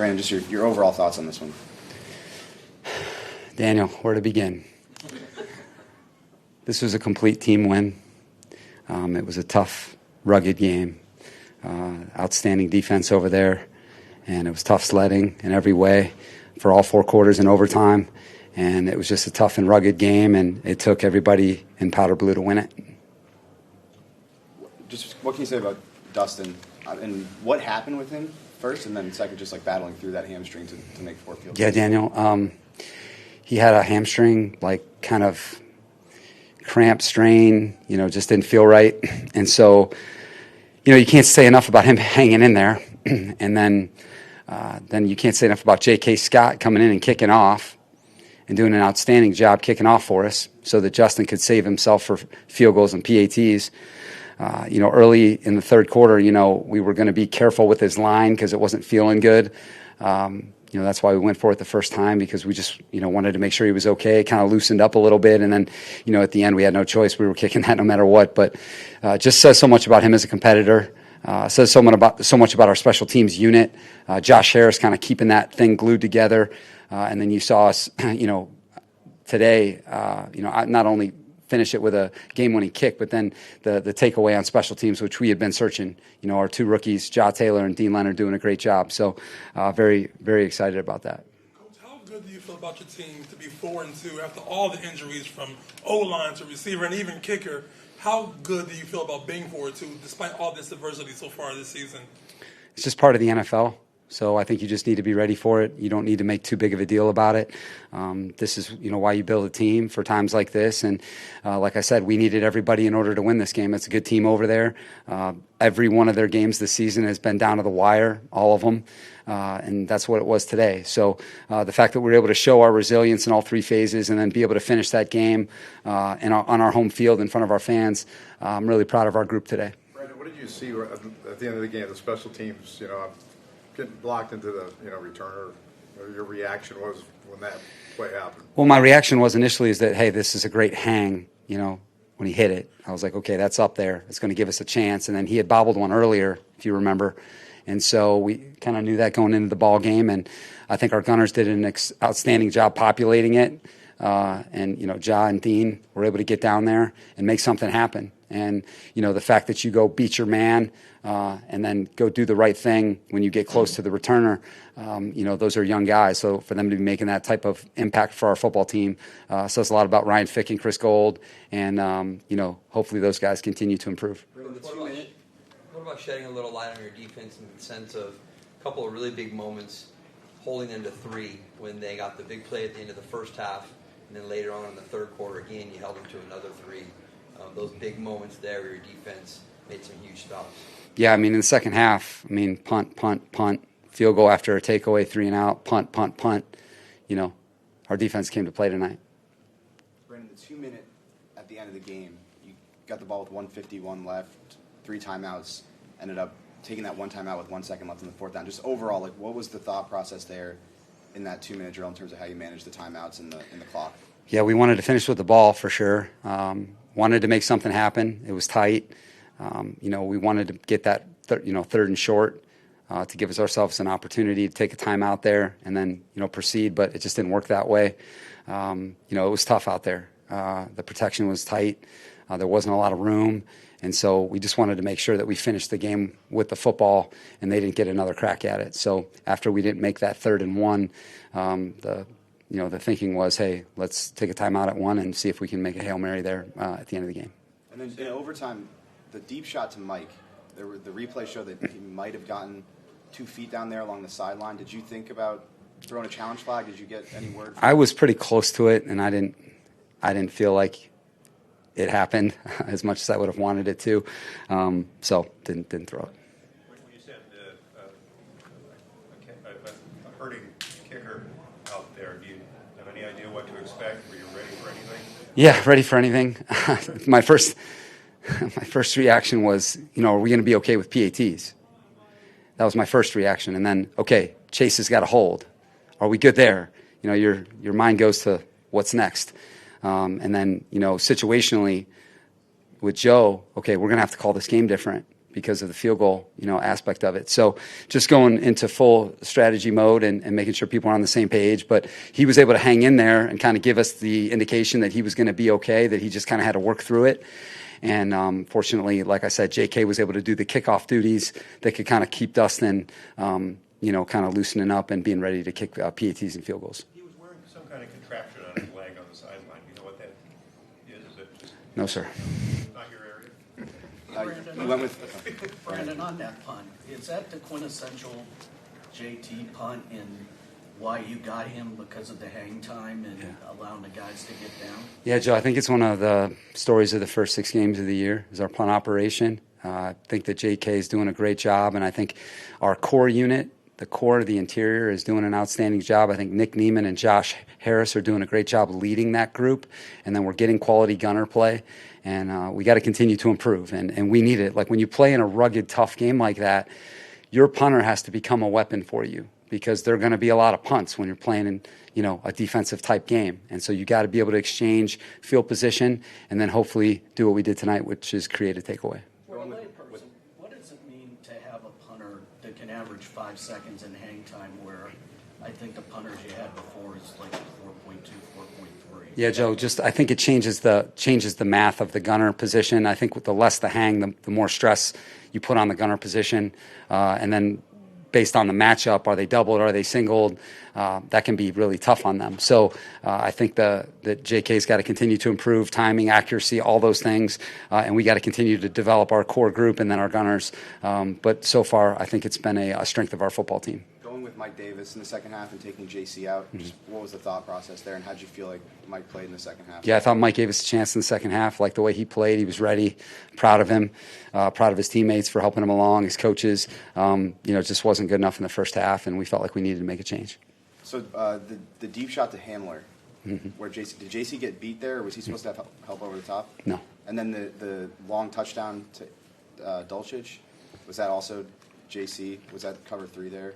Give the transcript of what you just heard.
Brandon, just your overall thoughts on this one. Daniel, where to begin? This was a complete team win. It was a tough, rugged game. Outstanding defense over there. And it was tough sledding in every way for all 4 quarters and overtime. And it was just a tough and rugged game, and it took everybody in powder blue to win it. Just what can you say about Dustin and what happened with him first, and then second, just like battling through that hamstring to make 4 field goals? Yeah, Daniel. He had a hamstring, like, kind of cramp strain, just didn't feel right. And so, you can't say enough about him hanging in there. And then you can't say enough about J.K. Scott coming in and kicking off and doing an outstanding job kicking off for us so that Justin could save himself for field goals and PATs. Early in the third quarter, we were going to be careful with his line because it wasn't feeling good. That's why we went for it the first time, because we just, wanted to make sure he was okay. It kind of loosened up a little bit. And then, at the end, we had no choice. We were kicking that no matter what. But just says so much about him as a competitor. Says so much about our special teams unit. Josh Harris kind of keeping that thing glued together. And then you saw us, today, not only finish it with a game-winning kick, but then the takeaway on special teams, which we had been searching. Our 2 rookies, Ja Taylor and Dean Leonard, doing a great job. So very, very excited about that. Coach, how good do you feel about your team to be 4-2 after all the injuries from O-line to receiver and even kicker? How good do you feel about being 4-2 despite all this adversity so far this season? It's just part of the NFL. So I think you just need to be ready for it. You don't need to make too big of a deal about it. This is, why you build a team for times like this. And like I said, we needed everybody in order to win this game. It's a good team over there. Every one of their games this season has been down to the wire, all of them. And that's what it was today. So the fact that we were able to show our resilience in all 3 phases and then be able to finish that game on our home field in front of our fans, I'm really proud of our group today. Brandon, what did you see at the end of the game, the special teams, getting blocked into the, returner? Your reaction was when that play happened? Well, my reaction was initially is that, hey, this is a great hang, when he hit it. I was like, okay, that's up there. It's going to give us a chance. And then he had bobbled one earlier, if you remember. And so we kind of knew that going into the ball game. And I think our gunners did an outstanding job populating it. And Ja and Dean were able to get down there and make something happen. And, the fact that you go beat your man and then go do the right thing when you get close to the returner, those are young guys. So for them to be making that type of impact for our football team says a lot about Ryan Fick and Chris Gold. And, hopefully those guys continue to improve. What about shedding a little light on your defense in the sense of a couple of really big moments, holding them to 3 when they got the big play at the end of the first half, and then later on in the third quarter, again, you held them to another 3. Those big moments there where your defense made some huge stops. Yeah, in the second half, punt, punt, punt, field goal after a takeaway, 3 and out, punt, punt, punt. Our defense came to play tonight. Brandon, the 2-minute at the end of the game, you got the ball with 1:51 left, 3 timeouts, ended up taking that 1 timeout with 1 second left in the 4th down. Just overall, what was the thought process there in that 2-minute drill in terms of how you managed the timeouts and the clock? Yeah, we wanted to finish with the ball for sure. Wanted to make something happen. It was tight. We wanted to get that third and short to give ourselves an opportunity to take a timeout there and then proceed, but it just didn't work that way. It was tough out there. The protection was tight. There wasn't a lot of room, and so we just wanted to make sure that we finished the game with the football and they didn't get another crack at it. So after we didn't make that 3rd and 1, the thinking was, hey, let's take a timeout at 1 and see if we can make a Hail Mary there at the end of the game. And then in overtime, the deep shot to Mike, the replay showed that he might have gotten 2 feet down there along the sideline. Did you think about throwing a challenge flag? Did you get any word? I was pretty close to it, and I didn't feel like it happened as much as I would have wanted it to, so didn't throw it. When you said a hurting kicker out there, do you have any idea what to expect? Were you ready for anything? Yeah, ready for anything. My first reaction was, are we going to be okay with PATs? That was my first reaction. And then, okay, Chase has got a hold. Are we good there? Your mind goes to what's next. And then, situationally with Joe, okay, we're going to have to call this game different. because of the field goal, aspect of it. So just going into full strategy mode and making sure people are on the same page. But he was able to hang in there and kind of give us the indication that he was going to be okay, that he just kind of had to work through it. And fortunately, like I said, J.K. was able to do the kickoff duties that could kind of keep Dustin, kind of loosening up and being ready to kick PATs and field goals. He was wearing some kind of contraption on his leg on the sideline. You know what that is? Is it just No, sir. not your area? We went with Brandon, on that punt, is that the quintessential JT punt in why you got him because of the hang time and allowing the guys to get down? Yeah, Joe, I think it's one of the stories of the first 6 games of the year is our punt operation. I think that J.K. is doing a great job, and I think our core unit, the core of the interior, is doing an outstanding job. I think Nick Neiman and Josh Harris are doing a great job leading that group, and then we're getting quality gunner play, and we got to continue to improve, and we need it. Like when you play in a rugged, tough game like that, your punter has to become a weapon for you, because there are going to be a lot of punts when you're playing in, a defensive type game. And so you got to be able to exchange field position and then hopefully do what we did tonight, which is create a takeaway. For a layperson, what does it mean to have a punter that can average 5 seconds in hang time, where I think the punters you had before is like 4.2, 4.3? Yeah, Joe, I think it changes the math of the gunner position. I think with the less the hang, the more stress you put on the gunner position. And then based on the matchup, are they doubled, are they singled? That can be really tough on them. So I think that JK's got to continue to improve timing, accuracy, all those things, and we got to continue to develop our core group and then our gunners. But so far, I think it's been a strength of our football team. going with Mike Davis in the second half and taking JC out. Just what was the thought process there, and how did you feel like Mike played in the second half? Yeah, I thought Mike gave us a chance in the second half. Like the way he played, he was ready. Proud of him. Proud of his teammates for helping him along, his coaches. It just wasn't good enough in the first half, and we felt like we needed to make a change. So the deep shot to Hamler, where did JC get beat there, or was he supposed to have help over the top? No. And then the long touchdown to Dulcich, was that also JC? Was that cover 3 there?